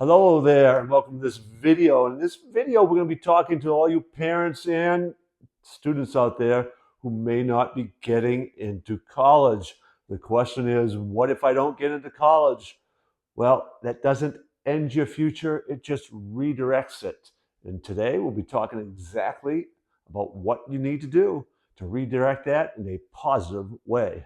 Hello there, and welcome to this video. In this video, we're going to be talking to all you parents and students out there who may not be getting into college. The question is, what if I don't get into college? Well, that doesn't end your future, it just redirects it. And today, we'll be talking exactly about what you need to do to redirect that in a positive way.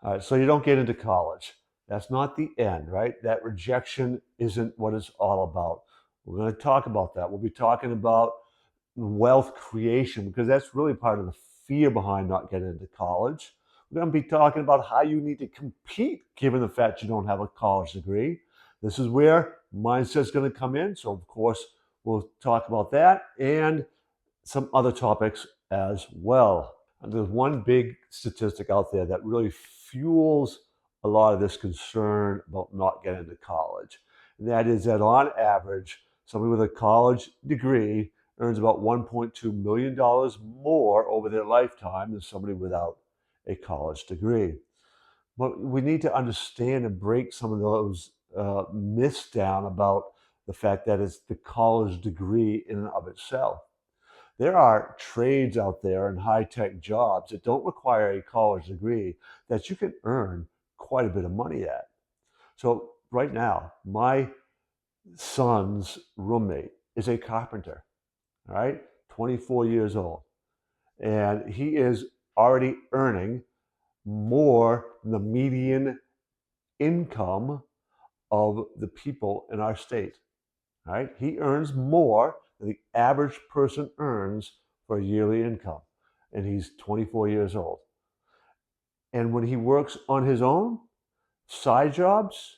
All right, so you don't get into college. That's not the end, right? That rejection isn't what it's all about. We're going to talk about that. We'll be talking about wealth creation because that's really part of the fear behind not getting into college. We're going to be talking about how you need to compete given the fact you don't have a college degree. This is where mindset's going to come in. So, of course, we'll talk about that and some other topics as well. And there's one big statistic out there that really fuels a lot of this concern about not getting into college. And that is that on average, somebody with a college degree earns about $1.2 million more over their lifetime than somebody without a college degree. But we need to understand and break some of those myths down about the fact that it's the college degree in and of itself. There are trades out there and high-tech jobs that don't require a college degree that you can earn quite a bit of money at. So right now, my son's roommate is a carpenter, all right, 24 years old. And he is already earning more than the median income of the people in our state. All right, he earns more than the average person earns for a yearly income, and he's 24 years old. And when he works on his own side jobs,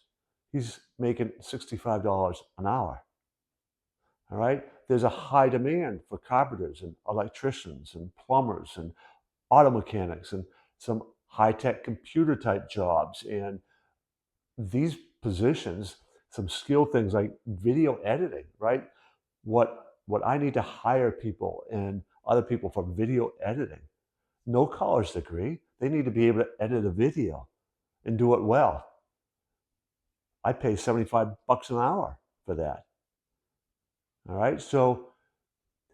he's making $65 an hour. All right, there's a high demand for carpenters and electricians and plumbers and auto mechanics and some high-tech computer type jobs. And these positions, some skill things like video editing, right? What I need to hire people and other people for video editing. No college degree. They need to be able to edit a video and do it well. I pay 75 bucks an hour for that. All right. So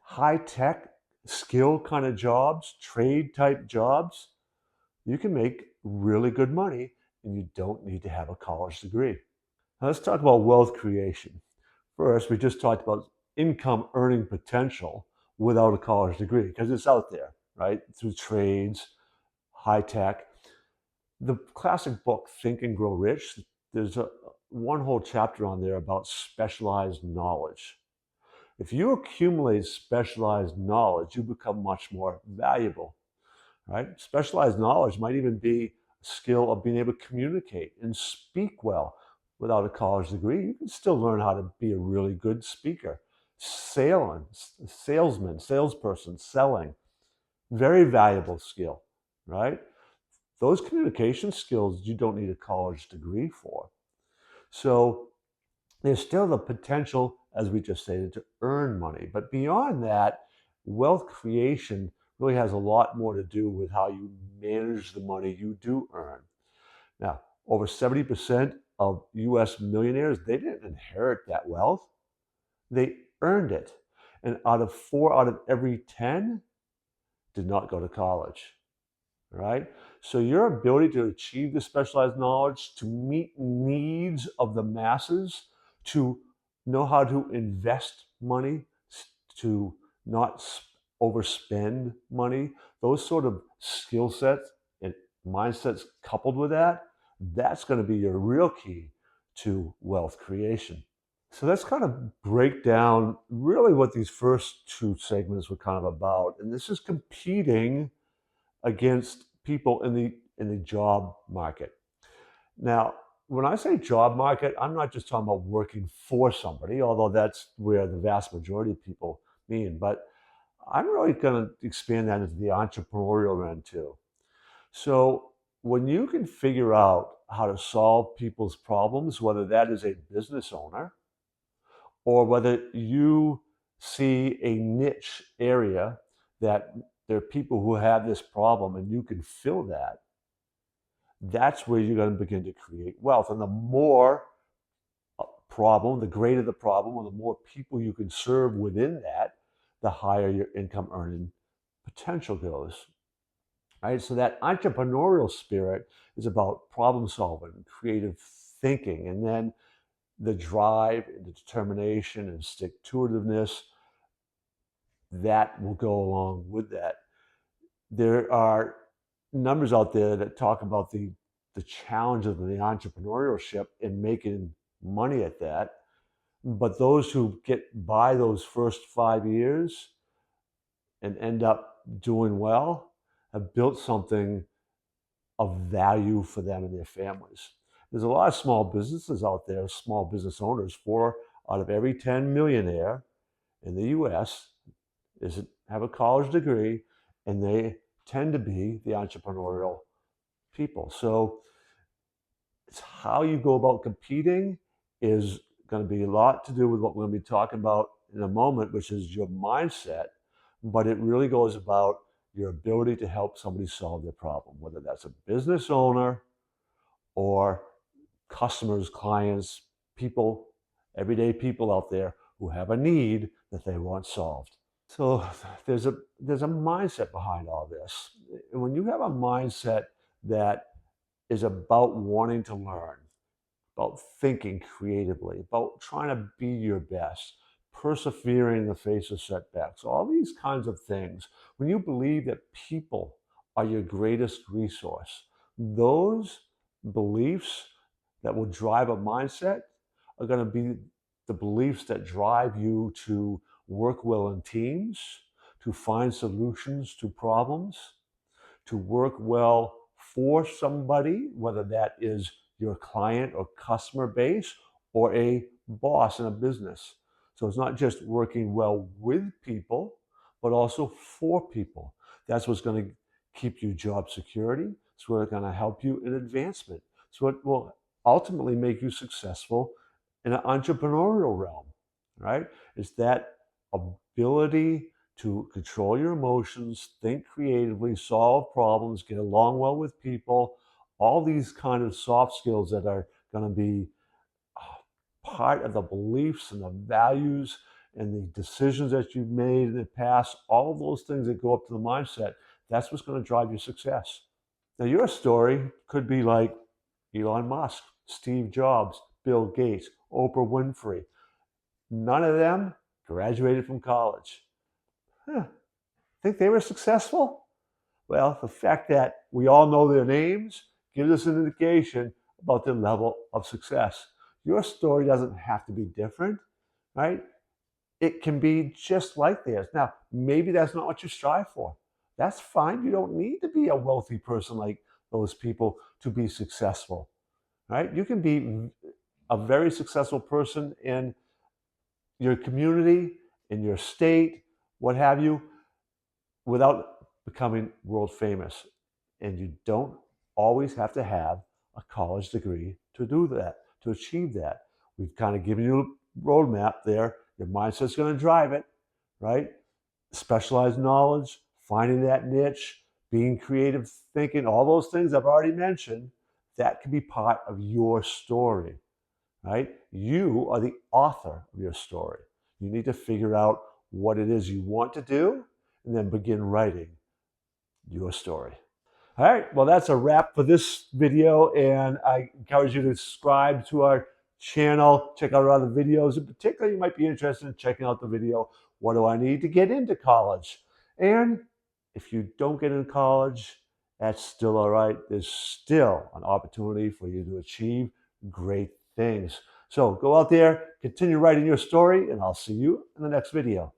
high tech skill kind of jobs, trade type jobs, you can make really good money and you don't need to have a college degree. Now let's talk about wealth creation. First, we just talked about income earning potential without a college degree because it's out there, right? Through trades, high tech. The classic book, Think and Grow Rich, there's one whole chapter on there about specialized knowledge. If you accumulate specialized knowledge, you become much more valuable, right? Specialized knowledge might even be a skill of being able to communicate and speak well. Without a college degree, you can still learn how to be a really good speaker. Salesman, salesperson, selling, very valuable skill, right? Those communication skills you don't need a college degree for. So there's still the potential, as we just stated, to earn money. But beyond that, wealth creation really has a lot more to do with how you manage the money you do earn. Now, over 70% of US millionaires, they didn't inherit that wealth. They earned it. And 4 out of every 10 did not go to college. Right? So your ability to achieve the specialized knowledge, to meet needs of the masses, to know how to invest money, to not overspend money, those sort of skill sets and mindsets coupled with that, that's going to be your real key to wealth creation. So let's kind of break down really what these first two segments were kind of about. And this is competing against people in the job market. Now, when I say job market, I'm not just talking about working for somebody, although that's where the vast majority of people mean, but I'm really going to expand that into the entrepreneurial end too. So when you can figure out how to solve people's problems, whether that is a business owner or whether you see a niche area that there are people who have this problem and you can fill that, that's where you're going to begin to create wealth. And the more problem, the greater the problem, and the more people you can serve within that, the higher your income earning potential goes. Right? So that entrepreneurial spirit is about problem solving, creative thinking, and then the drive and the determination and stick to itiveness that will go along with that. There are numbers out there that talk about the challenge of the entrepreneurship in making money at that. But those who get by those first 5 years and end up doing well have built something of value for them and their families. There's a lot of small businesses out there, small business owners. 4 out of every 10 millionaire in the US have a college degree, and they tend to be the entrepreneurial people. So it's how you go about competing is going to be a lot to do with what we're going to be talking about in a moment, which is your mindset. But it really goes about your ability to help somebody solve their problem, whether that's a business owner or customers, clients, people, everyday people out there who have a need that they want solved. So there's a mindset behind all this. And when you have a mindset that is about wanting to learn, about thinking creatively, about trying to be your best, persevering in the face of setbacks, all these kinds of things, when you believe that people are your greatest resource, those beliefs that will drive a mindset are going to be the beliefs that drive you to work well in teams, to find solutions to problems, to work well for somebody, whether that is your client or customer base or a boss in a business. So it's not just working well with people, but also for people. That's what's going to keep you job security. It's what's going to help you in advancement. It's what will ultimately make you successful in an entrepreneurial realm, right? It's that ability to control your emotions, think creatively, solve problems, get along well with people, all these kind of soft skills that are going to be part of the beliefs and the values and the decisions that you've made in the past, all of those things that go up to the mindset, that's what's going to drive your success. Now, your story could be like Elon Musk, Steve Jobs, Bill Gates, Oprah Winfrey. None of them graduated from college. Think they were successful? Well, the fact that we all know their names gives us an indication about their level of success. Your story doesn't have to be different, right? It can be just like theirs. Now, maybe that's not what you strive for. That's fine. You don't need to be a wealthy person like those people to be successful, right? You can be a very successful person in your community, in your state, what have you, without becoming world famous. And you don't always have to have a college degree to do that, to achieve that. We've kind of given you a roadmap there. Your mindset's going to drive it, right? Specialized knowledge, finding that niche, being creative thinking, all those things I've already mentioned, that can be part of your story, right? You are the author of your story. You need to figure out what it is you want to do and then begin writing your story. All right, well, that's a wrap for this video, and I encourage you to subscribe to our channel, check out our other videos. In particular, you might be interested in checking out the video, What Do I Need to Get Into College? And if you don't get into college, that's still all right. There's still an opportunity for you to achieve great things. So go out there, continue writing your story, and I'll see you in the next video.